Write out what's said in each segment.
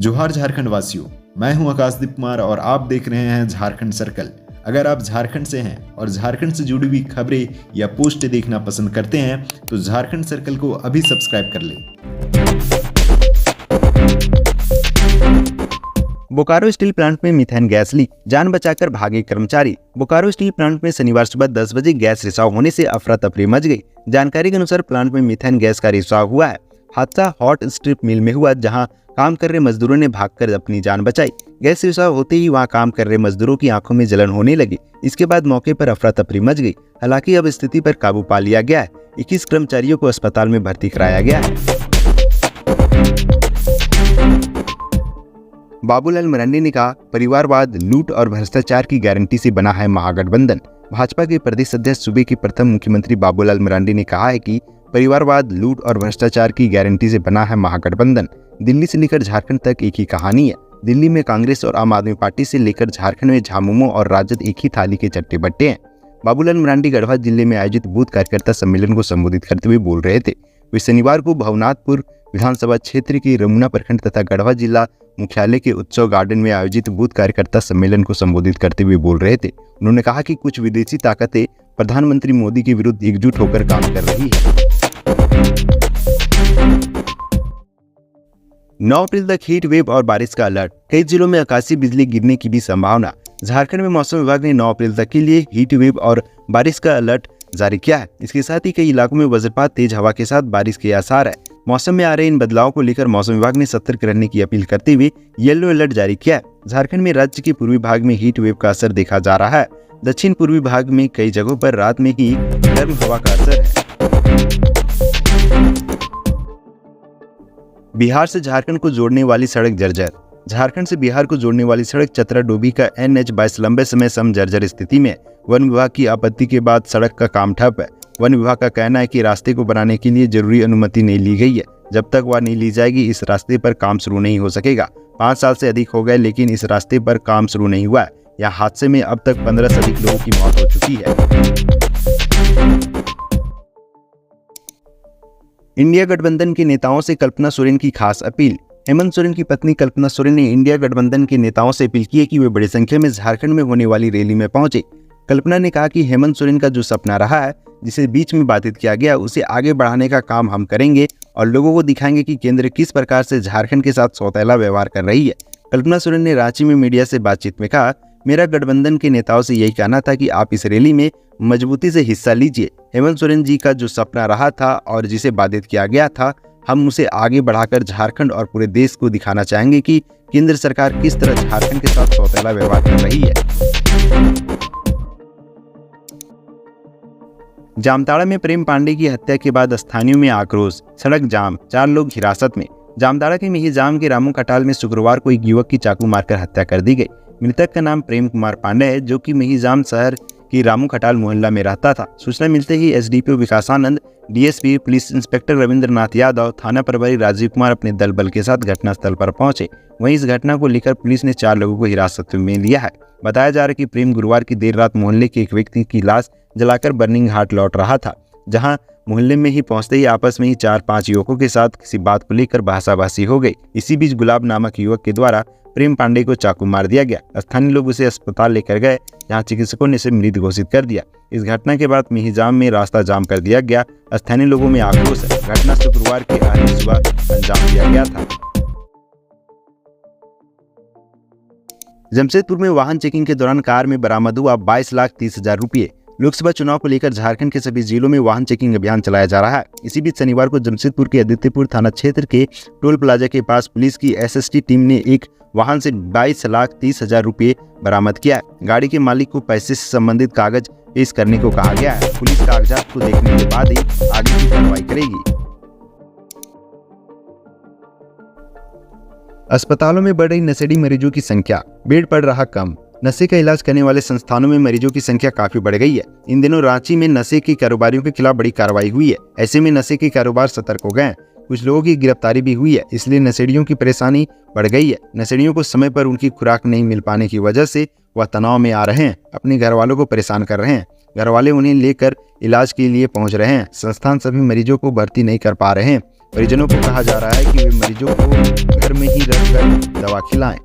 जोहार झारखंड वासियों, मैं हूं आकाशदीप कुमार और आप देख रहे हैं झारखंड सर्कल। अगर आप झारखंड से हैं और झारखंड से जुड़ी हुई खबरें या पोस्ट देखना पसंद करते हैं तो झारखंड सर्कल को अभी सब्सक्राइब कर लें। बोकारो स्टील प्लांट में मीथेन गैस लीक, जान बचाकर भागे कर्मचारी। बोकारो स्टील प्लांट में शनिवार सुबह 10 बजे गैस रिसाव होने से अफरा तफरी मच गई। जानकारी के अनुसार प्लांट में मीथेन गैस का रिसाव हुआ है। हादसा हॉट स्ट्रिप मिल में हुआ, जहां काम कर रहे मजदूरों ने भागकर अपनी जान बचाई। गैस रिसाव होते ही वहां काम कर रहे मजदूरों की आंखों में जलन होने लगी। इसके बाद मौके पर अफरा तफरी मच गई। हालांकि अब स्थिति पर काबू पा लिया गया है। 21 कर्मचारियों को अस्पताल में भर्ती कराया गया है। बाबूलाल मरांडी ने कहा, परिवारवाद, लूट और भ्रष्टाचार की गारंटी से बना है महागठबंधन। भाजपा के प्रदेश अध्यक्ष सूबे के प्रथम मुख्यमंत्री बाबूलाल मरांडी ने कहा है कि परिवारवाद, लूट और भ्रष्टाचार की गारंटी से बना है महागठबंधन। दिल्ली से लेकर झारखंड तक एक ही कहानी है। दिल्ली में कांग्रेस और आम आदमी पार्टी से लेकर झारखंड में झामुमो और राजद एक ही थाली के चट्टे बट्टे हैं। बाबूलाल मरांडी गढ़वा जिले में आयोजित बूथ कार्यकर्ता सम्मेलन को संबोधित करते हुए बोल रहे थे। वे शनिवार को भवनाथपुर विधानसभा क्षेत्र के रमुना प्रखंड तथा गढ़वा जिला मुख्यालय के उत्सव गार्डन में आयोजित बूथ कार्यकर्ता सम्मेलन को संबोधित करते हुए बोल रहे थे। उन्होंने कहा कि कुछ विदेशी ताकतें प्रधानमंत्री मोदी के विरुद्ध एकजुट होकर काम कर रही है। 9 अप्रैल तक हीट वेव और बारिश का अलर्ट, कई जिलों में आकाशीय बिजली गिरने की भी संभावना। झारखंड में मौसम विभाग ने 9 अप्रैल तक के लिए हीट वेव और बारिश का अलर्ट जारी किया है। इसके साथ ही कई इलाकों में वज्रपात, तेज हवा के साथ बारिश के आसार है। मौसम में आ रहे इन बदलावों को लेकर मौसम विभाग ने सतर्क रहने की अपील करते हुए येलो अलर्ट जारी किया है। झारखंड में राज्य के पूर्वी भाग में हीट वेव का असर देखा जा रहा है। दक्षिण पूर्वी भाग में कई जगहों पर रात में ही गर्म हवा का असर है। बिहार से झारखंड को जोड़ने वाली सड़क जर्जर। झारखंड से बिहार को जोड़ने वाली सड़क चतरा डोभी का NH-22 लंबे समय से जर्जर स्थिति में। वन विभाग की आपत्ति के बाद सड़क का काम ठप है। वन विभाग का कहना है कि रास्ते को बनाने के लिए जरूरी अनुमति नहीं ली गई है। जब तक वह नहीं ली जाएगी इस रास्ते पर काम शुरू नहीं हो सकेगा। 5 साल से अधिक हो गए लेकिन इस रास्ते पर काम शुरू नहीं हुआ है। यहाँ हादसे में अब तक 15 से अधिक लोगों की मौत हो चुकी है। इंडिया गठबंधन के नेताओं से कल्पना सोरेन की खास अपील। हेमंत सोरेन की पत्नी कल्पना सोरेन ने इंडिया गठबंधन के नेताओं से अपील की है कि वे बड़ी संख्या में झारखंड में होने वाली रैली में पहुंचे। कल्पना ने कहा कि हेमंत सोरेन का जो सपना रहा है, जिसे बीच में बाधित किया गया, उसे आगे बढ़ाने का काम हम करेंगे और लोगों को दिखाएंगे कि केंद्र किस प्रकार से झारखंड के साथ सौतेला व्यवहार कर रही है। कल्पना सोरेन ने रांची में मीडिया से बातचीत में कहा, मेरा गठबंधन के नेताओं से यही कहना था कि आप इस रैली में मजबूती से हिस्सा लीजिए। हेमंत सोरेन जी का जो सपना रहा था और जिसे बाधित किया गया था, हम उसे आगे बढ़ाकर झारखंड और पूरे देश को दिखाना चाहेंगे कि केंद्र सरकार किस तरह झारखंड के साथ सौतेला व्यवहार कर रही है। जामताड़ा में प्रेम पांडे की हत्या के बाद स्थानियों में आक्रोश, सड़क जाम, 4 लोग हिरासत में। जामताड़ा के मिहिजाम के रामू खटाल में शुक्रवार को एक युवक की चाकू मारकर हत्या कर दी गई। मृतक का नाम प्रेम कुमार पांडे है, जो कि मिहिजाम शहर की रामू खटाल मोहल्ला में रहता था। सूचना मिलते ही SDPO विकासानंद, DSP police inspector Rabindranath Yadav, थाना प्रभारी राजीव कुमार अपने दल बल के साथ घटनास्थल पर पहुंचे। वहीं इस घटना को लेकर पुलिस ने 4 लोगों को हिरासत में लिया है। बताया जा रहा है कि प्रेम गुरुवार की देर रात मोहल्ले के एक व्यक्ति की लाश जलाकर बर्निंग घाट लौट रहा था, जहां मोहल्ले में ही पहुंचते ही आपस में ही 4-5 युवकों के साथ किसी बात को लेकर बहसाबासी हो गई। इसी बीच गुलाब नामक युवक के द्वारा प्रेम पांडे को चाकू मार दिया गया। स्थानीय लोग उसे अस्पताल लेकर गए, जहां चिकित्सकों ने इसे मृत घोषित कर दिया। इस घटना के बाद मिहिजाम में रास्ता जाम कर दिया गया। स्थानीय लोगों में आक्रोश है। घटना शुक्रवार की अर्ली सुबह अंजाम दिया गया था। जमशेदपुर में वाहन चेकिंग के दौरान कार में बरामद हुआ 22,30,000 रुपये। लोकसभा चुनाव को लेकर झारखंड के सभी जिलों में वाहन चेकिंग अभियान चलाया जा रहा है। इसी बीच शनिवार को जमशेदपुर के आदित्यपुर थाना क्षेत्र के टोल प्लाजा के पास पुलिस की SST टीम ने एक वाहन से 22,30,000 रुपये बरामद किया है। गाड़ी के मालिक को पैसे से संबंधित कागज पेश करने को कहा गया है। पुलिस कागजात को देखने के बाद ही आगे की कार्रवाई करेगी। अस्पतालों में बढ़ रही नशेड़ी मरीजों की संख्या, बेड पड़ रहा कम। नशे का इलाज करने वाले संस्थानों में मरीजों की संख्या काफी बढ़ गई है। इन दिनों रांची में नशे के कारोबारियों के खिलाफ बड़ी कार्रवाई हुई है। ऐसे में नशे के कारोबार सतर्क हो गए हैं। कुछ लोगों की गिरफ्तारी भी हुई है, इसलिए नशेड़ियों की परेशानी बढ़ गई है। नशेड़ियों को समय पर उनकी खुराक नहीं मिल पाने की वजह से वह तनाव में आ रहे हैं, अपने घर वालों को परेशान कर रहे हैं। घर वाले उन्हें लेकर इलाज के लिए पहुंच रहे हैं। संस्थान सभी मरीजों को भर्ती नहीं कर पा रहे हैं। परिजनों को कहा जा रहा है कि वे मरीजों को घर में ही रहकर दवा खिलाएं।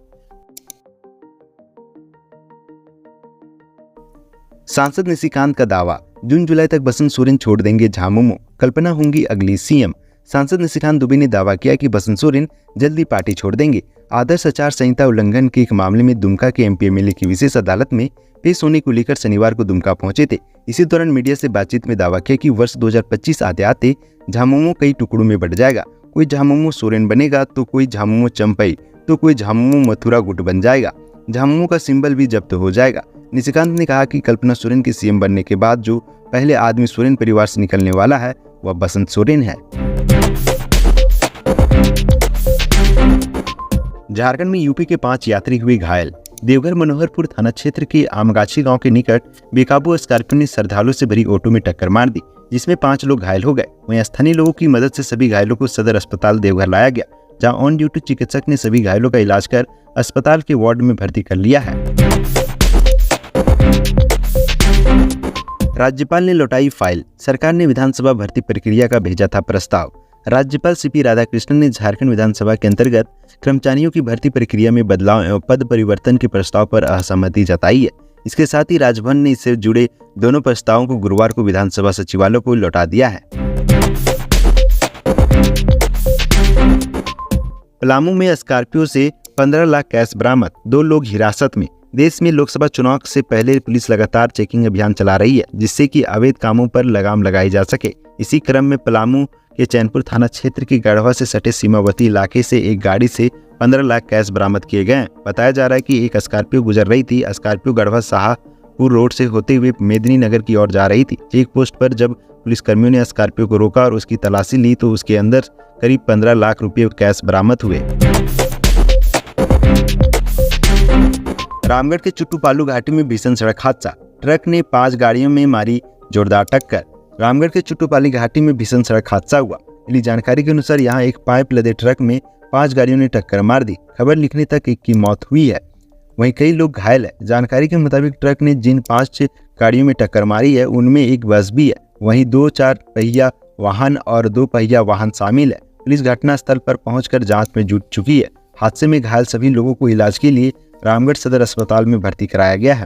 सांसद निशिकांत का दावा, जून जुलाई तक बसंत सोरेन छोड़ देंगे झामुमो, कल्पना होंगी अगली सीएम। सांसद निशिकांत दुबे ने दावा किया कि बसंत सोरेन जल्दी पार्टी छोड़ देंगे। आदर्श आचार संहिता उल्लंघन के एक मामले में दुमका के एमपी एमएलए की विशेष अदालत में पेश होने को लेकर शनिवार को दुमका पहुंचे थे। इसी दौरान मीडिया से बातचीत में दावा किया कि वर्ष 2025 आते आते झामुमो कई टुकड़ों में बढ़ जाएगा। कोई झामुमो सोरेन बनेगा तो कोई झामुमो चंपई तो कोई झामुमो मथुरा गुट बन जाएगा। झामुमो का सिंबल भी जब्त हो जाएगा। निशिकांत ने कहा कि कल्पना सोरेन के सीएम बनने के बाद जो पहले आदमी सोरेन परिवार से निकलने वाला है वह बसंत सोरेन है। झारखंड में यूपी के 5 यात्री हुए घायल। देवघर मनोहरपुर थाना क्षेत्र के आमगाछी गांव के निकट बेकाबू स्कॉर्पियो ने श्रद्धालुओं से भरी ऑटो में टक्कर मार दी, जिसमें 5 लोग घायल हो गए। वहीं स्थानीय लोगों की मदद से सभी घायलों को सदर अस्पताल देवघर लाया गया, जहां ऑन ड्यूटी चिकित्सक ने सभी घायलों का इलाज कर अस्पताल के वार्ड में भर्ती कर लिया है। राज्यपाल ने लौटाई फाइल, सरकार ने विधानसभा भर्ती प्रक्रिया का भेजा था प्रस्ताव। राज्यपाल सीपी राधाकृष्णन ने झारखंड विधानसभा के अंतर्गत कर्मचारियों की भर्ती प्रक्रिया में बदलाव एवं पद परिवर्तन के प्रस्ताव पर असहमति जताई है। इसके साथ ही राजभवन ने इससे जुड़े दोनों प्रस्तावों को गुरुवार को विधानसभा सचिवालय को लौटा दिया है। पलामू में स्कॉर्पियो से 15 लाख कैश बरामद, 2 लोग हिरासत में। देश में लोकसभा चुनाव से पहले पुलिस लगातार चेकिंग अभियान चला रही है, जिससे कि अवैध कामों पर लगाम लगाई जा सके। इसी क्रम में पलामू के चैनपुर थाना क्षेत्र के गढ़वा से सटे सीमावर्ती इलाके से एक गाड़ी से 15 लाख कैश बरामद किए गए हैं। बताया जा रहा है कि एक स्कॉर्पियो गुजर रही थी। स्कॉर्पियो गढ़वा शाहपुर रोड से होते हुए मेदिनी नगर की ओर जा रही थी। चेक पोस्ट पर जब पुलिसकर्मियों ने स्कॉर्पियो को रोका और उसकी तलाशी ली तो उसके अंदर करीब 15 लाख रुपये कैश बरामद हुए। रामगढ़ के चुट्टूपालू घाटी में भीषण सड़क हादसा, ट्रक ने 5 गाड़ियों में मारी जोरदार टक्कर। रामगढ़ के चुट्टूपाली घाटी में भीषण सड़क हादसा हुआ। मिली जानकारी के अनुसार यहां एक पाइप लदे ट्रक में 5 गाड़ियों ने टक्कर मार दी। खबर लिखने तक एक की मौत हुई है, वहीं कई लोग घायल है। जानकारी के मुताबिक ट्रक ने जिन 5 गाड़ियों में टक्कर मारी है उनमें एक बस भी है, वहीं 2 4 पहिया वाहन और 2 पहिया वाहन शामिल है। पुलिस घटनास्थल पर पहुंचकर जांच में जुट चुकी है। हादसे में घायल सभी लोगों को इलाज के लिए रामगढ़ सदर अस्पताल में भर्ती कराया गया है।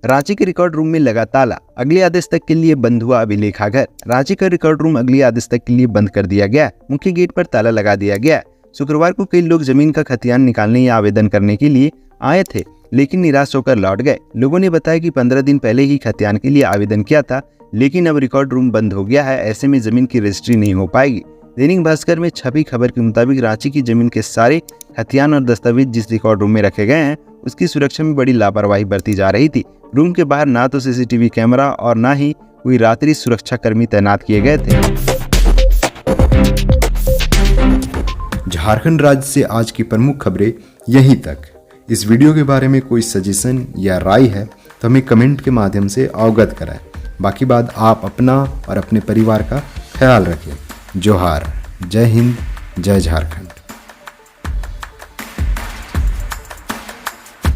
रांची के रिकॉर्ड रूम में लगा ताला, अगले आदेश तक के लिए बंद हुआ अभिलेखागार। रांची का रिकॉर्ड रूम अगले आदेश तक के लिए बंद कर दिया गया। मुख्य गेट पर ताला लगा दिया गया। शुक्रवार को कई लोग जमीन का खतियान निकालने या आवेदन करने के लिए आए थे, लेकिन निराश होकर लौट गए। लोगों ने बताया कि 15 दिन पहले ही खतियान के लिए आवेदन किया था, लेकिन अब रिकॉर्ड रूम बंद हो गया है। ऐसे में जमीन की रजिस्ट्री नहीं हो पाएगी। दैनिक भास्कर में छपी खबर के मुताबिक रांची की जमीन के सारे खतियान और दस्तावेज जिस रिकॉर्ड रूम में रखे गए हैं उसकी सुरक्षा में बड़ी लापरवाही बरती जा रही थी। रूम के बाहर ना तो सीसीटीवी कैमरा और ना ही कोई रात्रि सुरक्षा कर्मी तैनात किए गए थे। झारखंड राज्य से आज की प्रमुख खबरें यहीं तक। इस वीडियो के बारे में कोई सजेशन या राय है तो हमें कमेंट के माध्यम से अवगत कराएं। बाकी बात आप अपना और अपने परिवार का ख्याल रखें। जोहार, जय हिंद, जय झारखंड।